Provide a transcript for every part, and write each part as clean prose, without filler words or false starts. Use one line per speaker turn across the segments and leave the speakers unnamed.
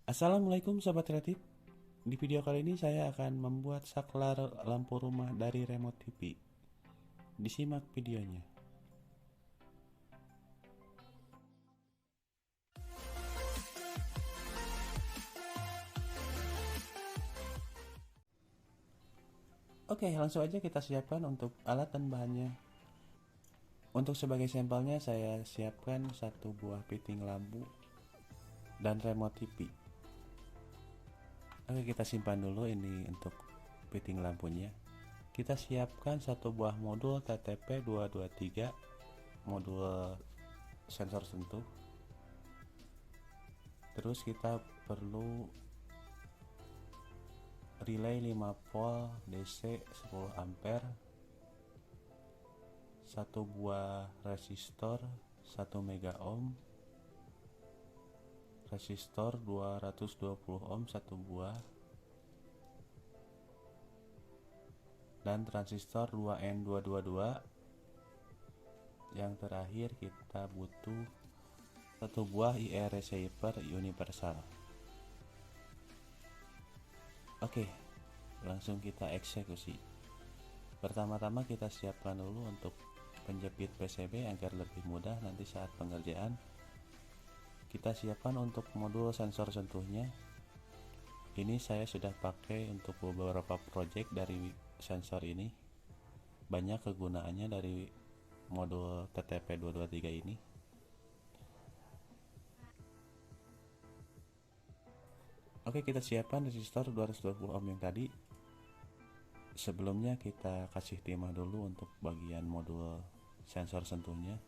Assalamualaikum Sobat Kreatif. Di video kali ini saya akan membuat saklar lampu rumah dari remote TV. Disimak videonya. Oke, langsung aja kita siapkan untuk alat dan bahannya. Untuk sebagai sampelnya saya siapkan satu buah fitting lampu dan remote TV. Oke, kita simpan dulu ini untuk fitting lampunya. Kita siapkan satu buah modul TTP223, modul sensor sentuh. Terus kita perlu relay 5 volt DC 10 ampere, satu buah resistor 1 mega ohm, resistor 220 ohm satu buah, dan transistor 2N222. Yang terakhir kita butuh satu buah IR receiver universal. Oke, langsung kita eksekusi. Pertama-tama kita siapkan dulu untuk penjepit PCB agar lebih mudah nanti saat pengerjaan. Kita siapkan untuk modul sensor sentuhnya. Ini saya sudah pakai untuk beberapa project dari sensor ini. Banyak kegunaannya dari modul TTP223 ini. Oke, kita siapkan resistor 220 ohm yang tadi. Sebelumnya kita kasih timah dulu untuk bagian modul sensor sentuhnya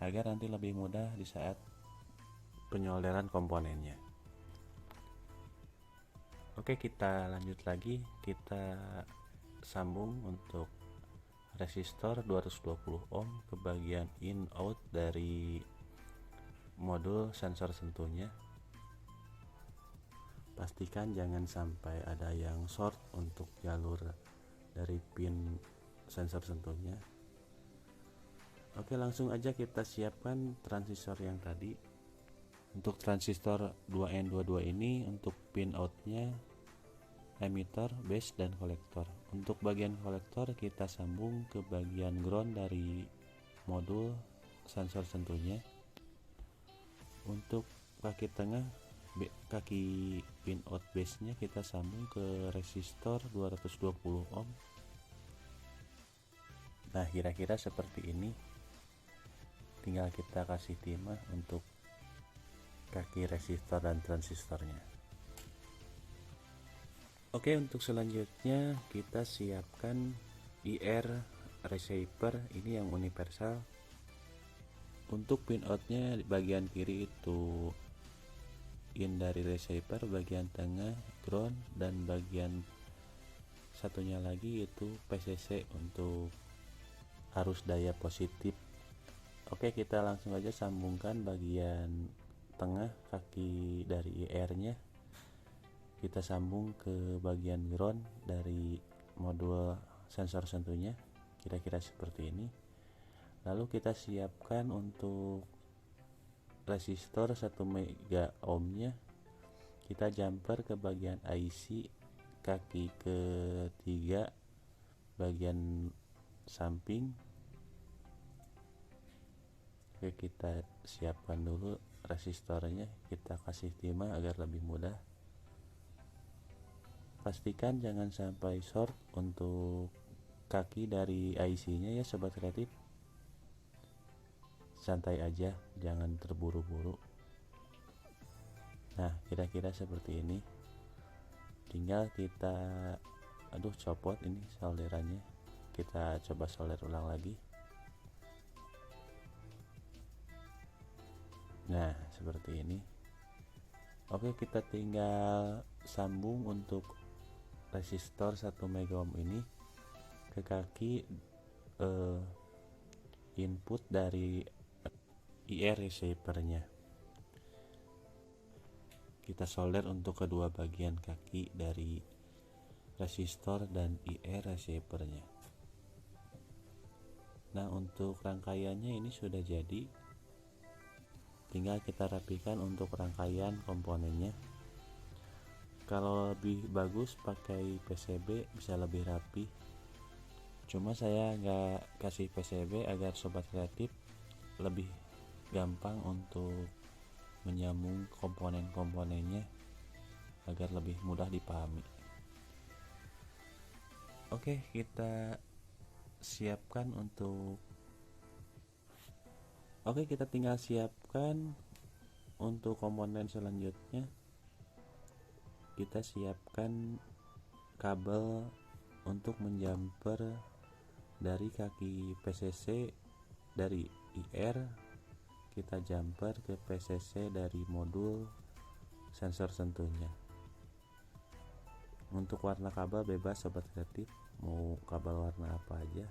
agar nanti lebih mudah di saat penyolderan komponennya. Oke, kita lanjut lagi. Kita sambung untuk resistor 220 ohm ke bagian in out dari modul sensor sentuhnya. Pastikan jangan sampai ada yang short untuk jalur dari pin sensor sentuhnya. Oke, langsung aja kita siapkan transistor yang tadi. Untuk transistor 2N22 ini untuk pin outnya emitter, base, dan kolektor. Untuk bagian kolektor kita sambung ke bagian ground dari modul sensor sentuhnya. Untuk kaki tengah, kaki pin out base nya kita sambung ke resistor 220 ohm. Nah, kira-kira seperti ini. Tinggal kita kasih timah untuk kaki resistor dan transistornya. Oke, untuk selanjutnya kita siapkan IR receiver ini yang universal. Untuk pin outnya bagian kiri itu in dari receiver, bagian tengah ground, dan bagian satunya lagi itu PCC untuk arus daya positif. Oke, kita langsung aja sambungkan bagian tengah kaki dari IR nya. Kita sambung ke bagian ground dari modul sensor sentuhnya, kira-kira seperti ini. Lalu kita siapkan untuk resistor 1 mega ohm nya. Kita jumper ke bagian IC kaki ketiga bagian samping. Oke, kita siapkan dulu resistornya, kita kasih timah agar lebih mudah. Pastikan jangan sampai short untuk kaki dari IC nya ya sobat kreatif. Santai aja, jangan terburu-buru. Nah, kira-kira seperti ini. Tinggal kita copot ini solderannya. Kita coba solder ulang lagi. Nah, seperti ini. Oke, kita tinggal sambung untuk resistor 1 mega ohm ini ke kaki input dari IR receiver-nya. Kita solder untuk kedua bagian kaki dari resistor dan IR receiver-nya. Nah, untuk rangkaiannya ini sudah jadi. Tinggal kita rapikan untuk rangkaian komponennya. Kalau lebih bagus pakai PCB bisa lebih rapi. Cuma saya nggak kasih PCB agar sobat kreatif lebih gampang untuk menyambung komponen-komponennya agar lebih mudah dipahami. Oke, kita siapkan untuk kita tinggal siapkan untuk komponen selanjutnya. Kita siapkan kabel untuk menjumper dari kaki PCC dari IR, kita jumper ke PCC dari modul sensor sentuhnya. Untuk warna kabel bebas sobat kreatif, mau kabel warna apa aja.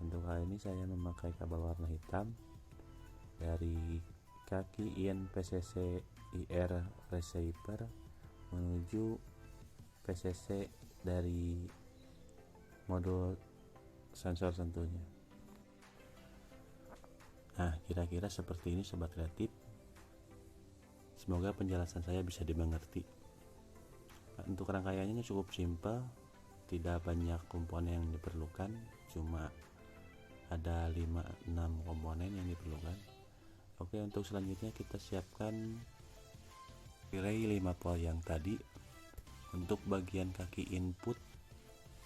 Untuk hal ini saya memakai kabel warna hitam dari kaki in PCC IR receiver menuju PCC dari modul sensor sentuhnya. Nah, kira-kira seperti ini sobat kreatif. Semoga penjelasan saya bisa dimengerti. Untuk rangkaiannya cukup simpel, tidak banyak komponen yang diperlukan, cuma ada 5-6 komponen yang diperlukan. Oke, untuk selanjutnya kita siapkan relay 5 volt yang tadi. Untuk bagian kaki input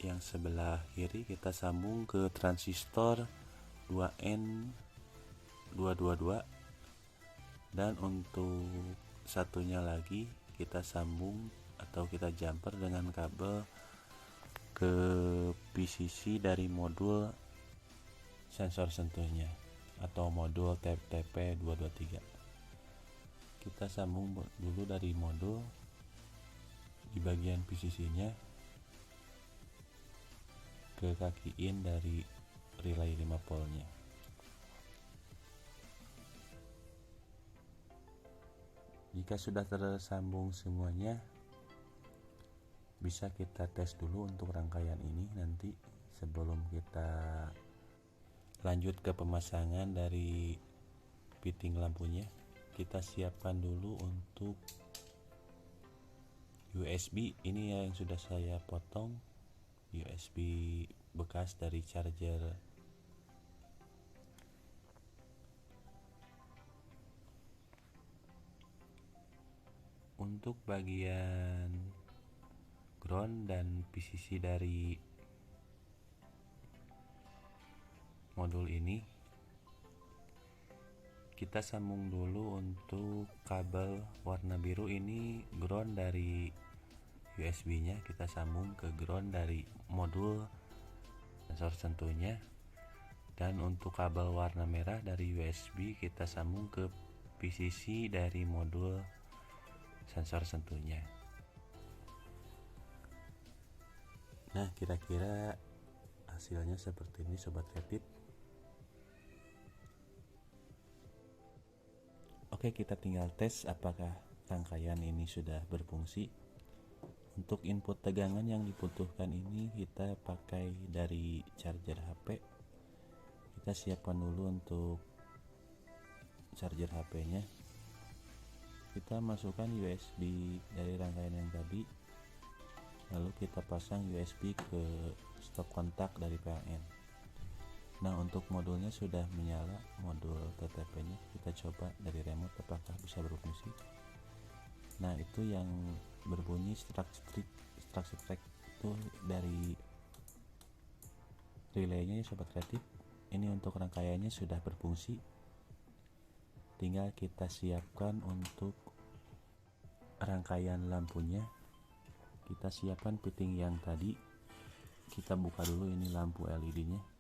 yang sebelah kiri kita sambung ke transistor 2N222, dan untuk satunya lagi kita sambung atau kita jumper dengan kabel ke PCC dari modul sensor sentuhnya atau modul TP223. Kita sambung dulu dari modul di bagian PCC-nya ke kaki in dari relay 5 voltnya. Jika sudah tersambung semuanya, bisa kita tes dulu untuk rangkaian ini nanti sebelum kita lanjut ke pemasangan dari fitting lampunya. Kita siapkan dulu untuk USB. Ini yang sudah saya potong, USB bekas dari charger. Untuk bagian ground dan PCC dari modul ini kita sambung dulu. Untuk kabel warna biru ini ground dari USB nya, kita sambung ke ground dari modul sensor sentuhnya, dan untuk kabel warna merah dari USB kita sambung ke PCC dari modul sensor sentuhnya. Nah, kira-kira hasilnya seperti ini sobat kreatif. Oke, kita tinggal tes apakah rangkaian ini sudah berfungsi. Untuk input tegangan yang dibutuhkan ini kita pakai dari charger HP. Kita siapkan dulu untuk charger HP-nya. Kita masukkan USB dari rangkaian yang tadi, lalu kita pasang USB ke stop kontak dari PLN. Nah, untuk modulnya sudah menyala, modul TTP-nya. Kita coba dari remote apakah bisa berfungsi. Nah, itu yang berbunyi strike itu dari relaynya ya sobat kreatif. Ini untuk rangkaiannya sudah berfungsi. Tinggal kita siapkan untuk rangkaian lampunya. Kita siapkan fitting yang tadi. Kita buka dulu ini lampu LED-nya.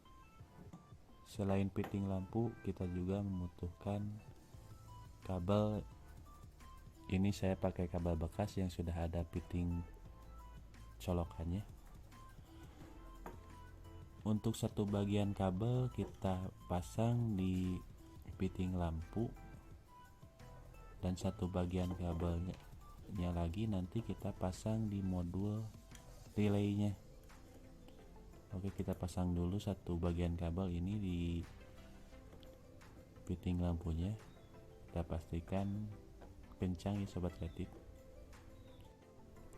Selain fitting lampu, kita juga membutuhkan kabel. Ini saya pakai kabel bekas yang sudah ada fitting colokannya. Untuk satu bagian kabel kita pasang di fitting lampu, dan satu bagian kabelnya lagi nanti kita pasang di modul relaynya. Oke, kita pasang dulu satu bagian kabel ini di fitting lampunya. Kita pastikan kencang ya sobat kreatif.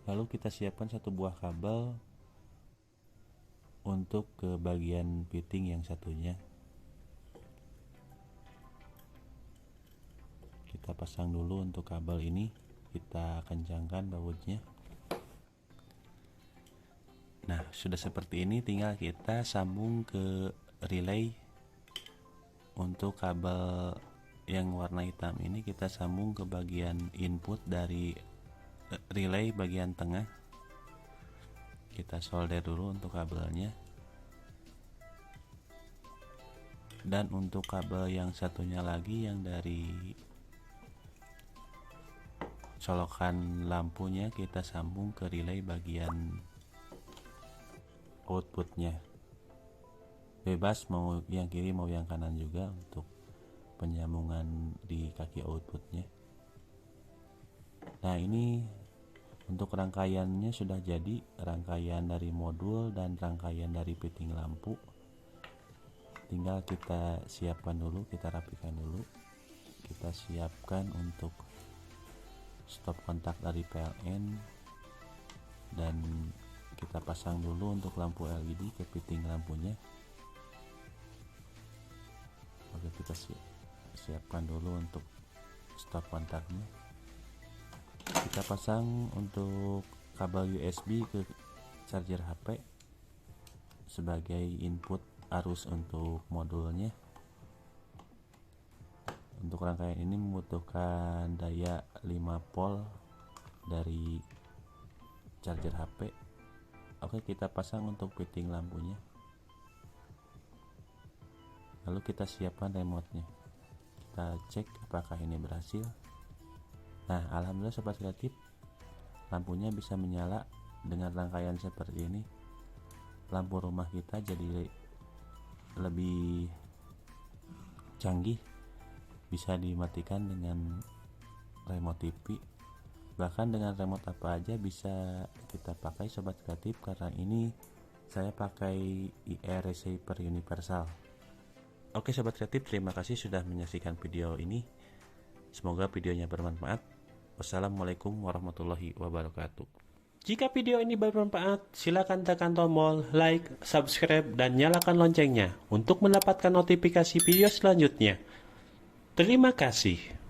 Lalu kita siapkan satu buah kabel untuk ke bagian fitting yang satunya. Kita pasang dulu untuk kabel ini, kita kencangkan bautnya. Nah, sudah seperti ini, tinggal kita sambung ke relay. Untuk kabel yang warna hitam ini kita sambung ke bagian input dari relay bagian tengah. Kita solder dulu untuk kabelnya. Dan untuk kabel yang satunya lagi yang dari colokan lampunya kita sambung ke relay bagian outputnya. Bebas mau yang kiri mau yang kanan juga untuk penyambungan di kaki outputnya. Nah, ini untuk rangkaiannya sudah jadi, rangkaian dari modul dan rangkaian dari fitting lampu. Tinggal kita siapkan dulu, kita rapikan dulu. Kita siapkan untuk stop kontak dari PLN, dan kita pasang dulu untuk lampu LED ke fitting lampunya. Oke, kita siapkan dulu untuk stop kontaknya. Kita pasang untuk kabel USB ke charger HP sebagai input arus untuk modulnya. Untuk rangkaian ini membutuhkan daya 5 volt dari charger HP. Oke, kita pasang untuk fitting lampunya. Lalu kita siapkan remote-nya. Kita cek apakah ini berhasil. Nah, alhamdulillah sobat kreatif, lampunya bisa menyala. Dengan rangkaian seperti ini, lampu rumah kita jadi lebih canggih, bisa dimatikan dengan remote TV. Bahkan dengan remote apa aja bisa kita pakai sobat kreatif, karena ini saya pakai IR receiver universal. Oke sobat kreatif, terima kasih sudah menyaksikan video ini. Semoga videonya bermanfaat. Wassalamualaikum warahmatullahi wabarakatuh. Jika video ini bermanfaat, silakan tekan tombol like, subscribe, dan nyalakan loncengnya untuk mendapatkan notifikasi video selanjutnya. Terima kasih.